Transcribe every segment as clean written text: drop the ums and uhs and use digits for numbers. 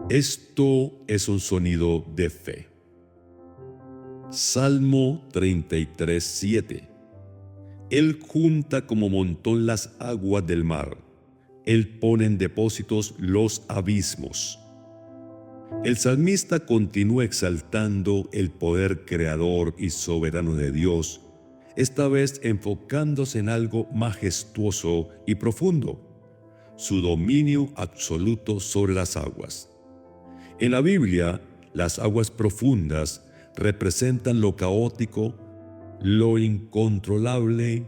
Esto es un sonido de fe. Salmo 33, 7. Él junta como montón las aguas del mar. Él pone en depósitos los abismos. El salmista continúa exaltando el poder creador y soberano de Dios, esta vez enfocándose en algo majestuoso y profundo: su dominio absoluto sobre las aguas. En la Biblia, las aguas profundas representan lo caótico, lo incontrolable,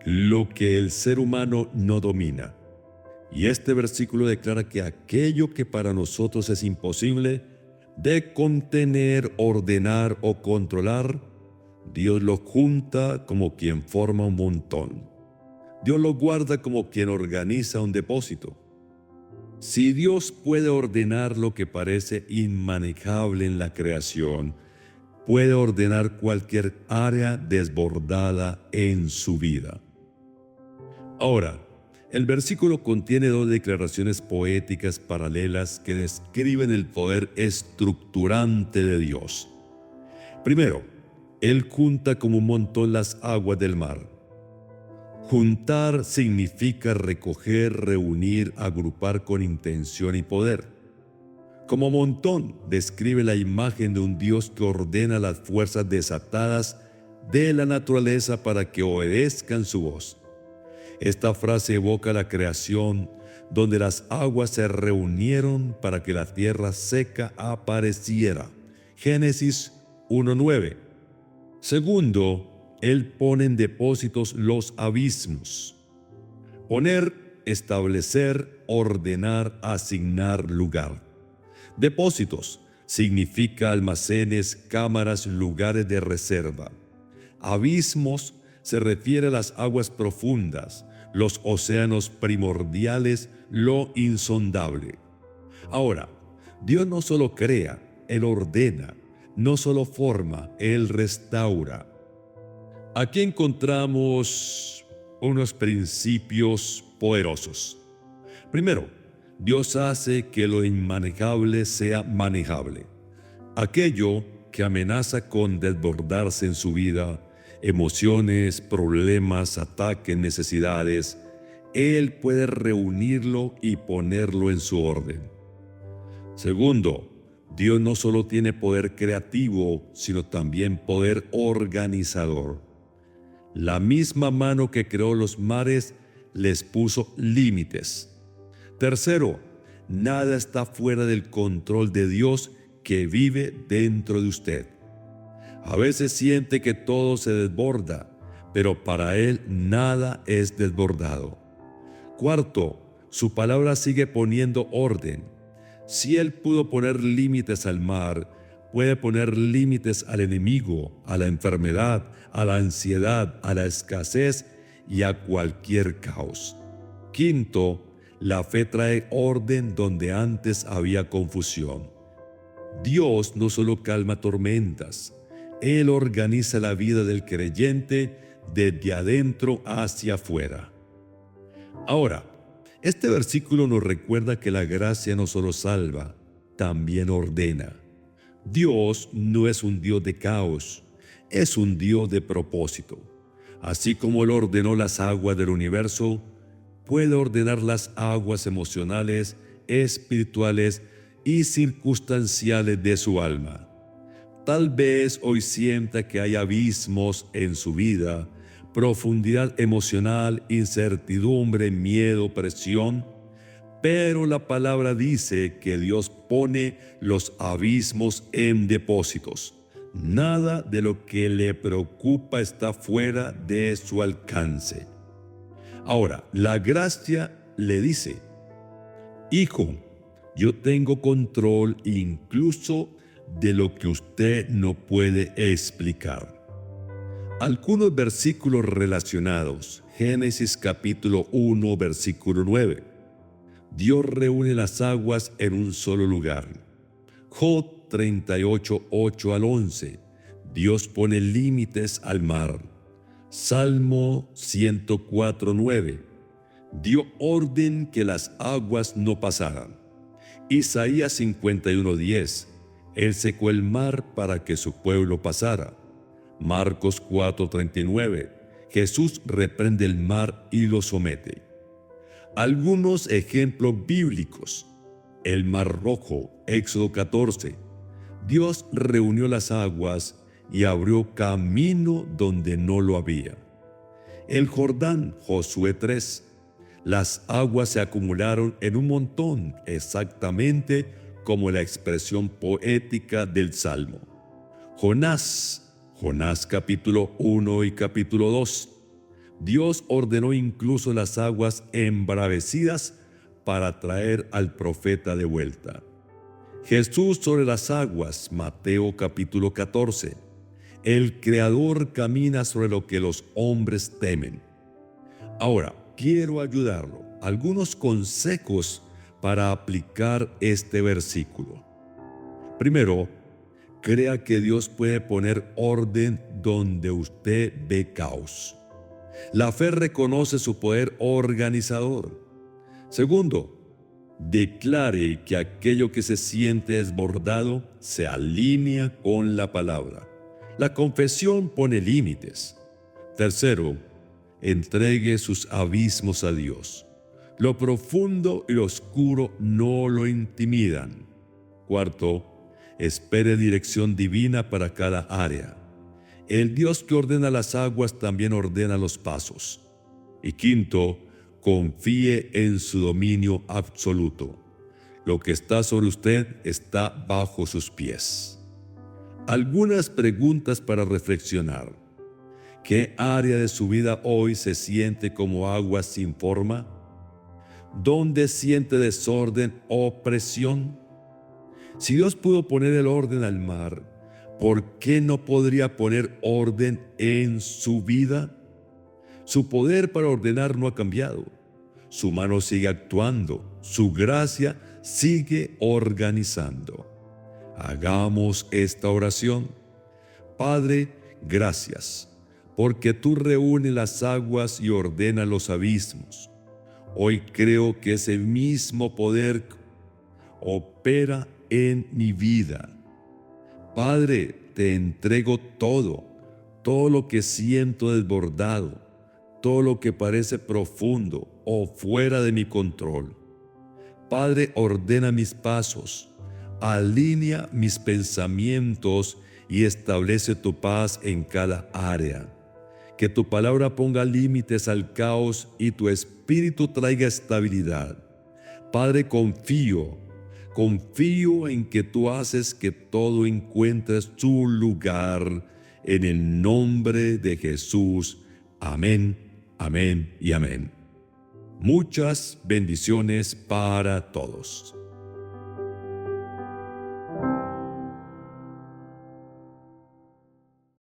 lo que el ser humano no domina. Y este versículo declara que aquello que para nosotros es imposible de contener, ordenar o controlar, Dios lo junta como quien forma un montón. Dios lo guarda como quien organiza un depósito. Si Dios puede ordenar lo que parece inmanejable en la creación, puede ordenar cualquier área desbordada en su vida. Ahora, el versículo contiene dos declaraciones poéticas paralelas que describen el poder estructurante de Dios. Primero, Él junta como un montón las aguas del mar. Juntar significa recoger, reunir, agrupar con intención y poder. Como montón describe la imagen de un Dios que ordena las fuerzas desatadas de la naturaleza para que obedezcan su voz. Esta frase evoca la creación, donde las aguas se reunieron para que la tierra seca apareciera. Génesis 1:9. Segundo, Él pone en depósitos los abismos. Poner, establecer, ordenar, asignar lugar. Depósitos significa almacenes, cámaras, lugares de reserva. Abismos se refiere a las aguas profundas, los océanos primordiales, lo insondable. Ahora, Dios no solo crea, Él ordena, no solo forma, Él restaura. Aquí encontramos unos principios poderosos. Primero, Dios hace que lo inmanejable sea manejable. Aquello que amenaza con desbordarse en su vida, emociones, problemas, ataques, necesidades, Él puede reunirlo y ponerlo en su orden. Segundo, Dios no solo tiene poder creativo, sino también poder organizador. La misma mano que creó los mares les puso límites. Tercero, nada está fuera del control de Dios que vive dentro de usted. A veces siente que todo se desborda, pero para Él nada es desbordado. Cuarto, su palabra sigue poniendo orden. Si Él pudo poner límites al mar, puede poner límites al enemigo, a la enfermedad, a la ansiedad, a la escasez y a cualquier caos. Quinto, la fe trae orden donde antes había confusión. Dios no solo calma tormentas, Él organiza la vida del creyente desde adentro hacia afuera. Ahora, este versículo nos recuerda que la gracia no solo salva, también ordena. Dios no es un Dios de caos, es un Dios de propósito. Así como Él ordenó las aguas del universo, puede ordenar las aguas emocionales, espirituales y circunstanciales de su alma. Tal vez hoy sienta que hay abismos en su vida, profundidad emocional, incertidumbre, miedo, presión, pero la palabra dice que Dios pone los abismos en depósitos. Nada de lo que le preocupa está fuera de su alcance. Ahora, la gracia le dice: hijo, yo tengo control incluso de lo que usted no puede explicar. Algunos versículos relacionados. Génesis capítulo 1, versículo 9. Dios reúne las aguas en un solo lugar. Job 38, 8 al 11. Dios pone límites al mar. Salmo 104, 9. Dio orden que las aguas no pasaran. Isaías 51:10. Él secó el mar para que su pueblo pasara. Marcos 4:39. Jesús reprende el mar y lo somete. Algunos ejemplos bíblicos. El Mar Rojo, Éxodo 14. Dios reunió las aguas y abrió camino donde no lo había. El Jordán, Josué 3. Las aguas se acumularon en un montón, exactamente como la expresión poética del Salmo. Jonás capítulo 1 y capítulo 2. Dios ordenó incluso las aguas embravecidas para traer al profeta de vuelta. Jesús sobre las aguas, Mateo capítulo 14. El Creador camina sobre lo que los hombres temen. Ahora, quiero ayudarlo. Algunos consejos para aplicar este versículo. Primero, crea que Dios puede poner orden donde usted ve caos. La fe reconoce su poder organizador. Segundo, declare que aquello que se siente desbordado se alinea con la palabra. La confesión pone límites. Tercero, entregue sus abismos a Dios. Lo profundo y lo oscuro no lo intimidan. Cuarto, espere dirección divina para cada área. El Dios que ordena las aguas también ordena los pasos. Y quinto, confíe en su dominio absoluto. Lo que está sobre usted está bajo sus pies. Algunas preguntas para reflexionar. ¿Qué área de su vida hoy se siente como agua sin forma? ¿Dónde siente desorden o presión? Si Dios pudo poner el orden al mar, ¿por qué no podría poner orden en su vida? Su poder para ordenar no ha cambiado. Su mano sigue actuando. Su gracia sigue organizando. Hagamos esta oración. Padre, gracias, porque tú reúnes las aguas y ordenas los abismos. Hoy creo que ese mismo poder opera en mi vida. Padre, te entrego todo lo que siento desbordado, todo lo que parece profundo o fuera de mi control. Padre, ordena mis pasos, alinea mis pensamientos y establece tu paz en cada área. Que tu palabra ponga límites al caos y tu espíritu traiga estabilidad. Padre, confío en que tú haces que todo encuentre su lugar en el nombre de Jesús. Amén, amén y amén. Muchas bendiciones para todos.